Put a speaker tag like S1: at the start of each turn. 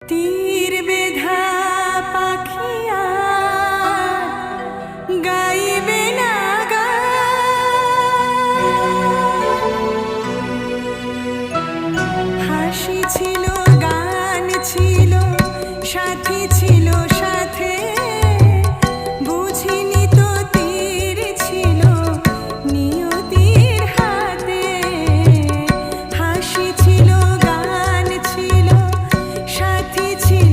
S1: তীর বেধা পাখিয়া গাইবে না হাসি ছিল, গান ছিল, সাথী ছিল সাথে, বুঝিনি তো তীর ছিল নিয়তির হাতে। হাসি ছিল, গান ছিল, সাথী ছিল